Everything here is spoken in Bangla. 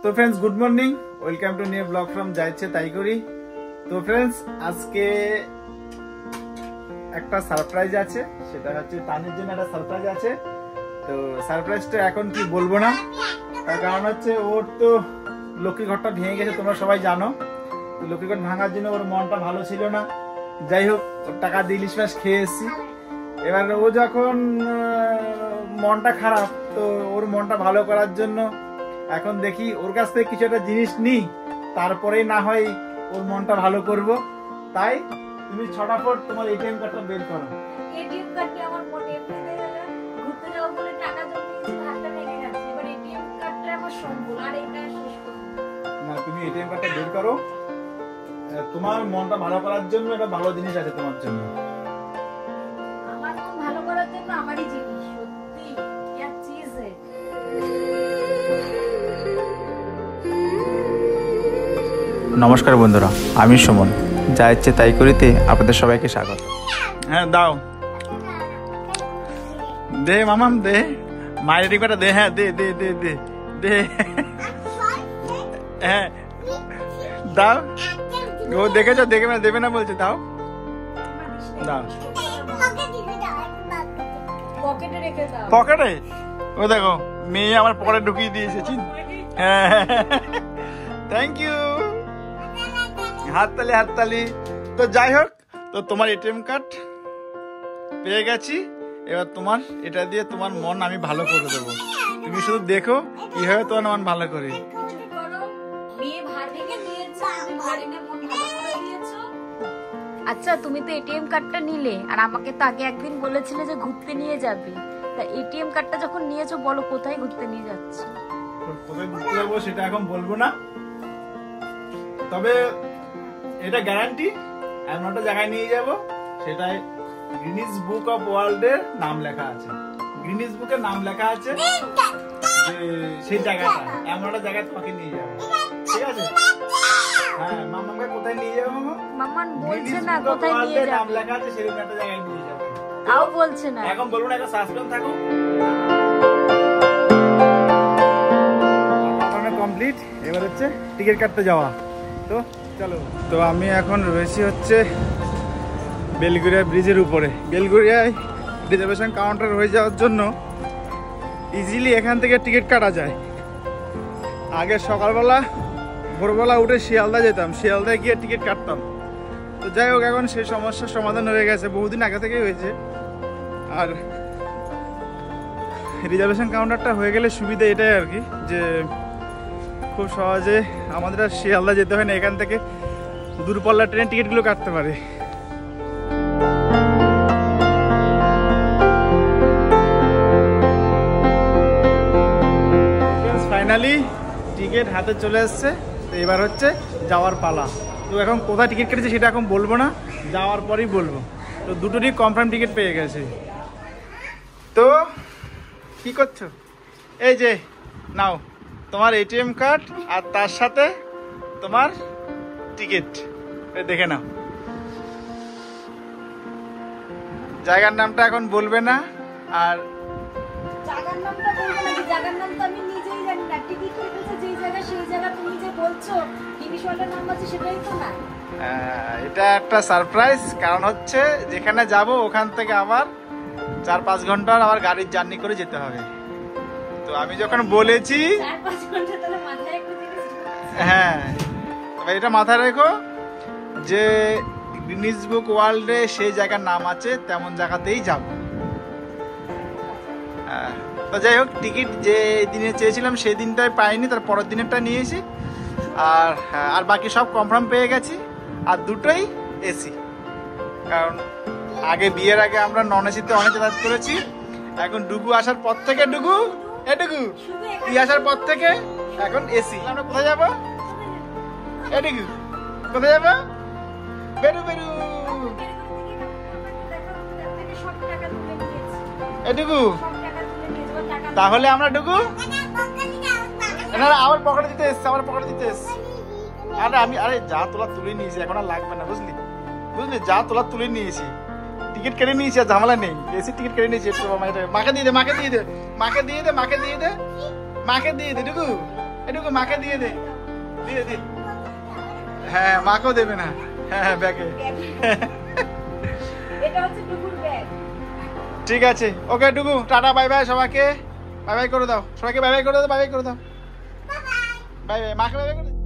তো friends good morning welcome to new blog from যাইছে তাই করি। তো फ्रेंड्स আজকে একটা সারপ্রাইজ আছে, সেটা হচ্ছে তানির জন্য একটা সারপ্রাইজ আছে। তো সারপ্রাইজটা এখন কি বলবো না, তার কারণ হচ্ছে ওর তো লক্ষ্মী ঘরটা ভেঙে গেছে, তোমরা সবাই জানো। তো লক্ষ্মী ঘর ভাঙার জন্য ওর মনটা ভালো ছিল না। যাই হোক, ওর টাকা দিয়ে ইলিশ মাছ খেয়ে এসেছি। এবার ও যখন মনটা খারাপ, তো ওর মনটা ভালো করার জন্য এখন দেখি ওর কাছ থেকে কিছু একটা জিনিস নিই, তারপরেই না হয় ওর মনটা ভালো করব। তাই তুমি ছটাফট তোমার এটিএম কার্ডটা বের করো। এটিএম কার্ডটি আমার মনে এমনিতে ঘুরতে যাবো বলে টাকা জমিয়েছি, হাতটা ভেঙে গেছে। এবার এটিএম কার্ডটা আমার সম্বল, আর এটা শেষ করব না। তুমি এটিএম কার্ডটা বের করো, তোমার মনটা ভালো করার জন্য একটা ভালো জিনিস আছে তোমার জন্য। আমার মন ভালো করার জন্য আমারই জিনিস, সত্যি क्या चीज है। নমস্কার বন্ধুরা, আমি সুমন, যা ইচ্ছে তাই করিতে আপনাদের সবাইকে স্বাগত। হ্যাঁ দাও, দে মামাম দে, মায়ের রিকোয়েস্ট দে। হ্যাঁ দে দে দে দে দে, হ্যাঁ দাও। ও দেখেছো, দেখে না দেবে না বলছে, দাও দাও। পকেটে রেখে দাও। পকেটে? ও দেখো, মেয়ে আমার পকেটে ঢুকিয়ে দিয়েছে। হ্যাঁ, থ্যাংক ইউ, হাততালি হাততালি। তো যাই হোক, তো তোমার এটিএম কার্ড পেয়ে গেছি। এবার তোমার এটা দিয়ে তোমার মন আমি ভালো করে দেবো। তুমি শুধু দেখো কিভাবে তোমার মন ভালো করে। আচ্ছা, তুমি তো এটিএম কার্ডটা নিলে, আর আমাকে তো আগে একদিন বলেছিলে যে ঘুরতে নিয়ে যাবে। তা এটিএম কার্ডটা যখন নিয়েছো, বলো কোথায় ঘুরতে নিয়ে যাচ্ছে? কোথায় ঘুরতে যাবো সেটা এখন বলবো না, তবে এটা গ্যারান্টি এমন একটা জায়গায় নিয়ে যাব, সেটাই গিনিস বুক অফ ওয়ার্ল্ড এর নাম লেখা আছে। গিনিস বুকের নাম লেখা আছে যে সেই জায়গাটা, এমন একটা জায়গায় তোমাকে নিয়ে যাবো, ঠিক আছে? হ্যাঁ, মামাকে কোথায় নিয়ে যাবো? মামান বলছে না কোথায় নিয়ে যাবে, নাম লেখা আছে সেরকম একটা জায়গায় নিয়ে যাবো। তাও বলছে না, এখন বলবো না, একটা সাসপেন্স থাকুক। কমপ্লিট, এবার হচ্ছে টিকিট কাটতে যাওয়া। তো চলো। তো আমি এখন রয়েছি হচ্ছে বেলগুড়িয়া ব্রিজের উপরে। বেলগুড়িয়ায় রিজার্ভেশন কাউন্টার হয়ে যাওয়ার জন্য ইজিলি এখান থেকে টিকিট কাটা যায়। আগে সকালবেলা ভোরবেলা উঠে শিয়ালদা যেতাম, শিয়ালদায় গিয়ে টিকিট কাটতাম। তো যাই হোক, এখন সেই সমস্যার সমাধান হয়ে গেছে, বহুদিন আগে থেকেই হয়েছে। আর রিজার্ভেশন কাউন্টারটা হয়ে গেলে সুবিধা এটাই আর কি, যে খুব সহজে আমাদের আর শিয়ালদা যেতে হয় না, এখান থেকে দূরপাল্লার ট্রেনের টিকিটগুলো কাটতে পারে। ফাইনালি টিকিট হাতে চলে এসছে। তো এবার হচ্ছে যাওয়ার পালা। তো এখন কোথায় টিকিট কেটেছে সেটা এখন বলবো না, যাওয়ার পরেই বলবো। তো দুটোরই কনফার্ম টিকিট পেয়ে গেছে। তো কি করছো? এই যে নাও তোমার এটিএম কার্ড, আর তার সাথে তোমার টিকিট, দেখে নাও। জায়গার নামটা এখন বলবে না, আর জায়গার নামটা বলবো না, জায়গার নাম তো আমি নিজেই জানি না। টিকিট কেটেছে যেই জায়গা, সেই জায়গা তুমি যে বলছো জিনিসওয়ালার নাম আছে, সেটাই তো না। এটা একটা সারপ্রাইজ, কারণ হচ্ছে যেখানে যাব ওখান থেকে আবার 4-5 ঘন্টার আবার গাড়ির জার্নি করে যেতে হবে। তো আমি যখন বলেছি, 4-5 ঘন্টা তাহলে মাথায় রেখে দিয়েছি। হ্যাঁ, তবে এটা মাথায় রেখো যে গিনিস বুক ওয়ার্ল্ডে সেই জায়গার নাম আছে, তেমন জায়গাতেই যাব। তো যাই হোক, টিকিট যে দিনে চেয়েছিলাম সেই দিনটাই পাইনি, তার পরের দিনেরটা নিয়েছি। আর বাকি সব কনফার্ম পেয়ে গেছি, আর দুটোই এসি। কারণ আগে বিয়ের আগে আমরা নন এসিতে অনেক যাতায়াত করেছি। এখন ডুগু আসার পর থেকে, ডুগু এটুকু তুই আসার পর থেকে এখন এসি। আমরা কোথায় যাবো? এটুকু কোথায় যাবো? বেরু বেরু, এটুকু। তাহলে আমরা ডুগু না, আবার পকেটে দিতে এসছে, আমার পকেটে দিতে এসছে। আরে যা তোলা তুলে নিয়েছি, এখন আর লাগবে না, বুঝলি বুঝলি, যা তোলা তুলে নিয়েছি। টিকিট কেটে নিয়েছি, আর ঝামেলা নেই। এসি টিকিট কেটে নিয়েছি। একটু মাকে দিয়ে দে, মাকে দিয়ে দে, মাকে দিয়ে দে, মাকে দিয়ে দে, মাকে দিয়ে দে। ডুগু এটুকু মাকে দিয়ে দে, দিয়ে দে। হ্যাঁ মাকেও দেবে না। হ্যাঁ ব্যাগে। এটা হচ্ছে টুকুর ব্যাগ। ঠিক আছে, ওকে টুকু, টাটা বাই বাই সবাইকে, বাই বাই করে দাও সবাইকে, বাই বাই করে দাও, বাই বাই করে দাও, বাই বাই, মাকে বাই বাই করে দাও।